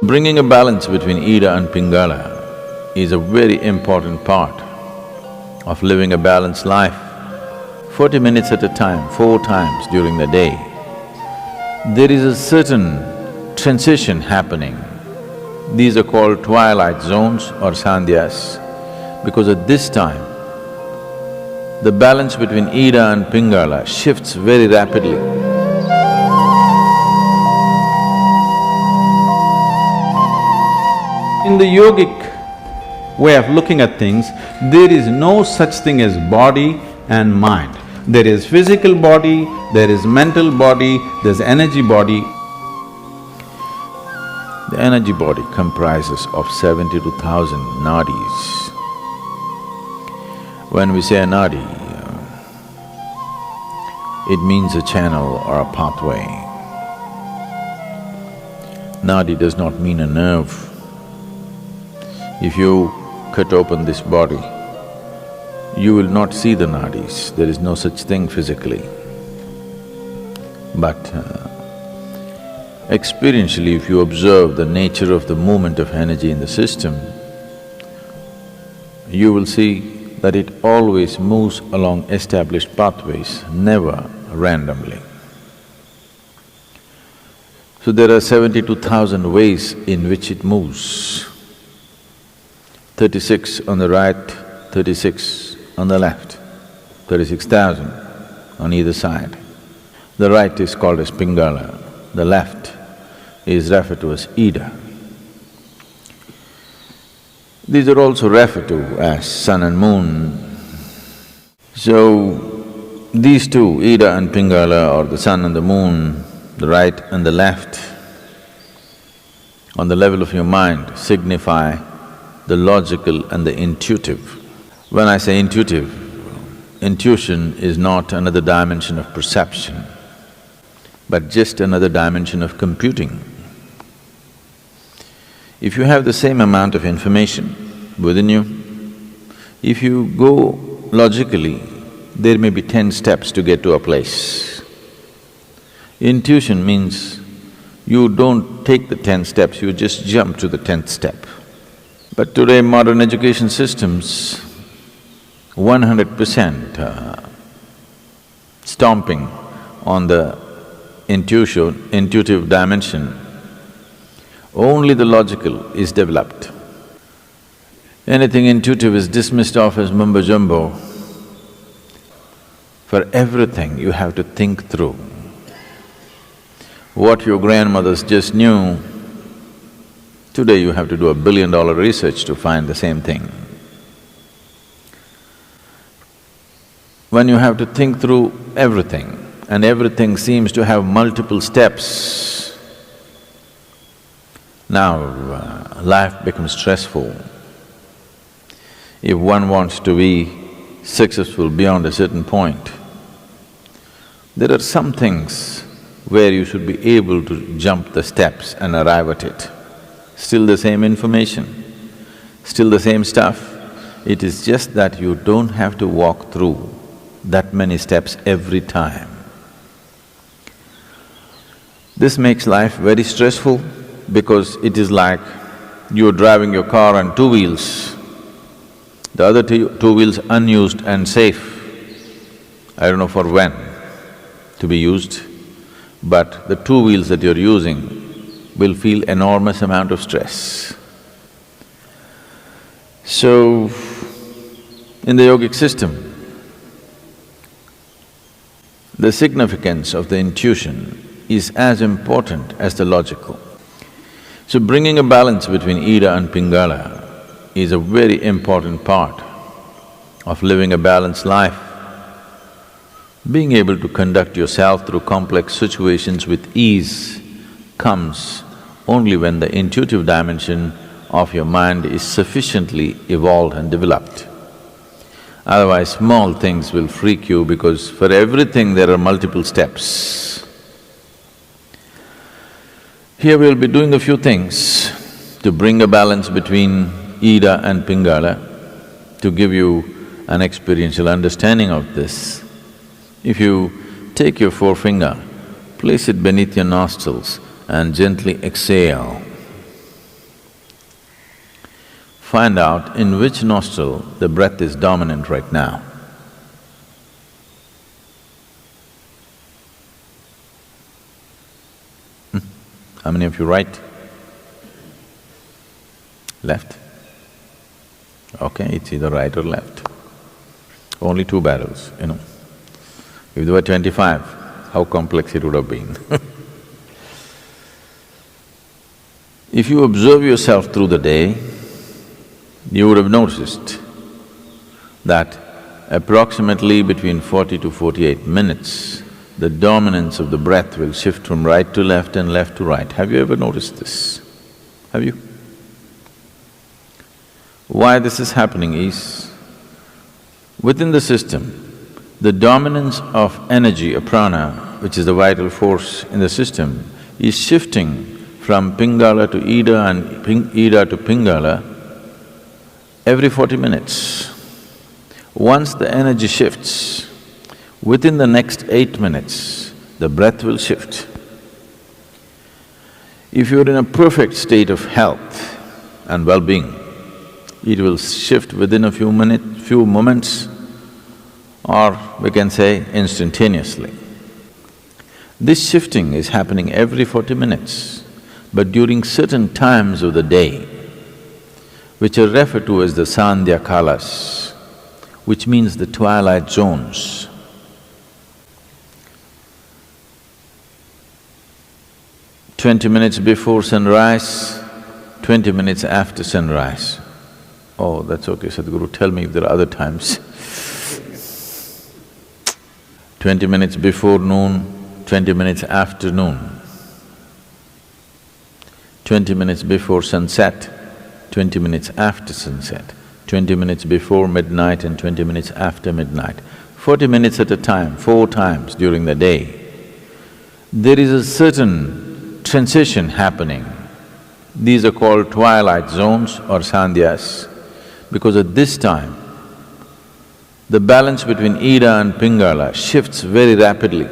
Bringing a balance between Ida and Pingala is a very important part of living a balanced life. 40 minutes at a time, 4 times during the day, there is a certain transition happening. These are called twilight zones or Sandhyas, because at this time, the balance between Ida and Pingala shifts very rapidly. In the yogic way of looking at things, there is no such thing as body and mind. There is physical body, there is mental body, there's energy body. The energy body comprises of 72,000 nadis. When we say a nadi, it means a channel or a pathway. Nadi does not mean a nerve. If you cut open this body, you will not see the nadis, there is no such thing physically. But experientially, if you observe the nature of the movement of energy in the system, you will see that it always moves along established pathways, never randomly. So there are 72,000 ways in which it moves. 36 on the right, 36 on the left, 36,000 on either side. The right is called as Pingala, the left is referred to as Ida. These are also referred to as sun and moon. So, these two, Ida and Pingala, or the sun and the moon, the right and the left, on the level of your mind signify the logical and the intuitive. When I say intuitive, intuition is not another dimension of perception, but just another dimension of computing. If you have the same amount of information within you, if you go logically, there may be 10 steps to get to a place. Intuition means you don't take the 10 steps, you just jump to the 10th step. But today modern education systems, 100% stomping on the intuitive dimension, only the logical is developed. Anything intuitive is dismissed off as mumbo-jumbo. For everything you have to think through. What your grandmothers just knew, today you have to do $1 billion research to find the same thing. When you have to think through everything, and everything seems to have multiple steps, now life becomes stressful. If one wants to be successful beyond a certain point, there are some things where you should be able to jump the steps and arrive at it. Still the same information, still the same stuff, it is just that you don't have to walk through that many steps every time. This makes life very stressful because it is like you're driving your car on 2 wheels, the other two wheels unused and safe. I don't know for when to be used, but the 2 wheels that you're using will feel enormous amount of stress. So, in the yogic system, the significance of the intuition is as important as the logical. So bringing a balance between Ida and Pingala is a very important part of living a balanced life. Being able to conduct yourself through complex situations with ease comes only when the intuitive dimension of your mind is sufficiently evolved and developed. Otherwise, small things will freak you because for everything there are multiple steps. Here we'll be doing a few things to bring a balance between Ida and Pingala, to give you an experiential understanding of this. If you take your forefinger, place it beneath your nostrils and gently exhale. find out in which nostril the breath is dominant right now. How many of you right? Left? Okay, it's either right or left. Only two barrels, you know. If there were 25, how complex it would have been. If you observe yourself through the day, you would have noticed that approximately between 40 to 48 minutes, the dominance of the breath will shift from right to left and left to right. Have you ever noticed this? Have you? Why this is happening is, within the system, the dominance of energy, or prana, which is the vital force in the system, is shifting from Pingala to Ida and Ida to Pingala every 40 minutes. Once the energy shifts, within the next 8 minutes, the breath will shift. If you're in a perfect state of health and well-being, it will shift within a few moments, or we can say instantaneously. This shifting is happening every 40 minutes, but during certain times of the day, which are referred to as the Sandhya kalas, which means the twilight zones. 20 minutes before sunrise, 20 minutes after sunrise. Oh, that's okay, Sadhguru, tell me if there are other times. 20 minutes before noon, 20 minutes after noon. 20 minutes before sunset, 20 minutes after sunset, 20 minutes before midnight and 20 minutes after midnight. 40 minutes at a time, 4 times during the day. There is a certain transition happening. These are called twilight zones or sandhyas, because at this time, the balance between Ida and Pingala shifts very rapidly.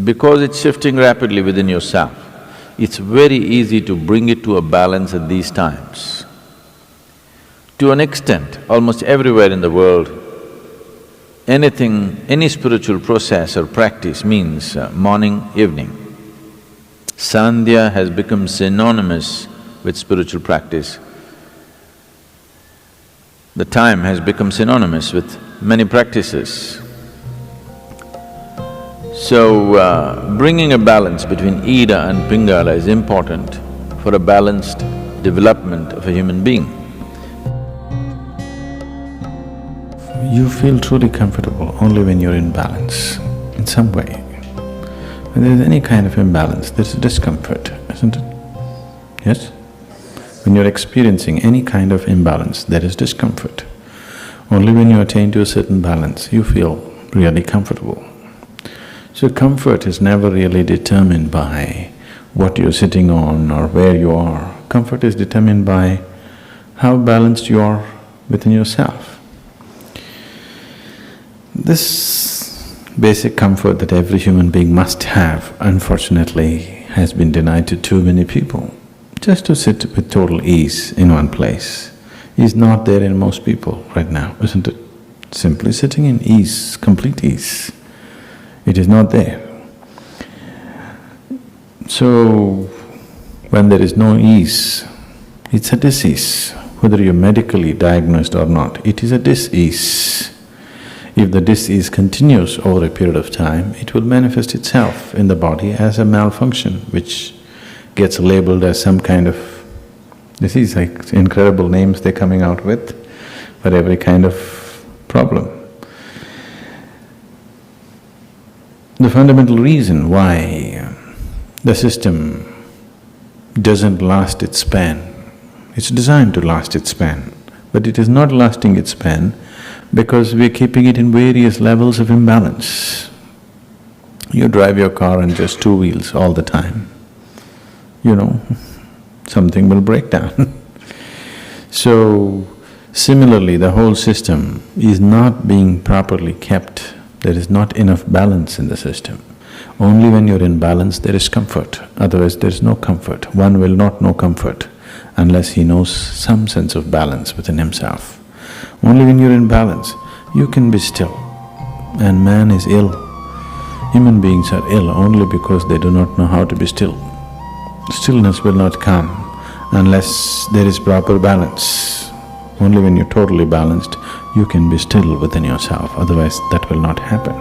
Because it's shifting rapidly within yourself, it's very easy to bring it to a balance at these times. To an extent, almost everywhere in the world, any spiritual process or practice means morning, evening. Sandhya has become synonymous with spiritual practice. The time has become synonymous with many practices. So, bringing a balance between Ida and Pingala is important for a balanced development of a human being. You feel truly comfortable only when you're in balance, in some way. When there's any kind of imbalance, there's discomfort, isn't it? Yes? When you're experiencing any kind of imbalance, there is discomfort. Only when you attain to a certain balance, you feel really comfortable. So comfort is never really determined by what you're sitting on or where you are. Comfort is determined by how balanced you are within yourself. This basic comfort that every human being must have, unfortunately, has been denied to too many people. Just to sit with total ease in one place is not there in most people right now, isn't it? Simply sitting in ease, complete ease, it is not there. So, when there is no ease, it's a disease. Whether you're medically diagnosed or not, it is a dis-ease. If the dis-ease continues over a period of time, it will manifest itself in the body as a malfunction, which gets labeled as some kind of… This is like incredible names they're coming out with for every kind of problem. The fundamental reason why the system doesn't last its span, it's designed to last its span, but it is not lasting its span because we're keeping it in various levels of imbalance. You drive your car on just 2 wheels all the time, you know, something will break down. So, similarly, the whole system is not being properly kept. There is not enough balance in the system. Only when you're in balance there is comfort, otherwise there is no comfort. One will not know comfort unless he knows some sense of balance within himself. Only when you're in balance, you can be still. And man is ill. Human beings are ill only because they do not know how to be still. Stillness will not come unless there is proper balance. Only when you're totally balanced, you can be still within yourself, otherwise that will not happen.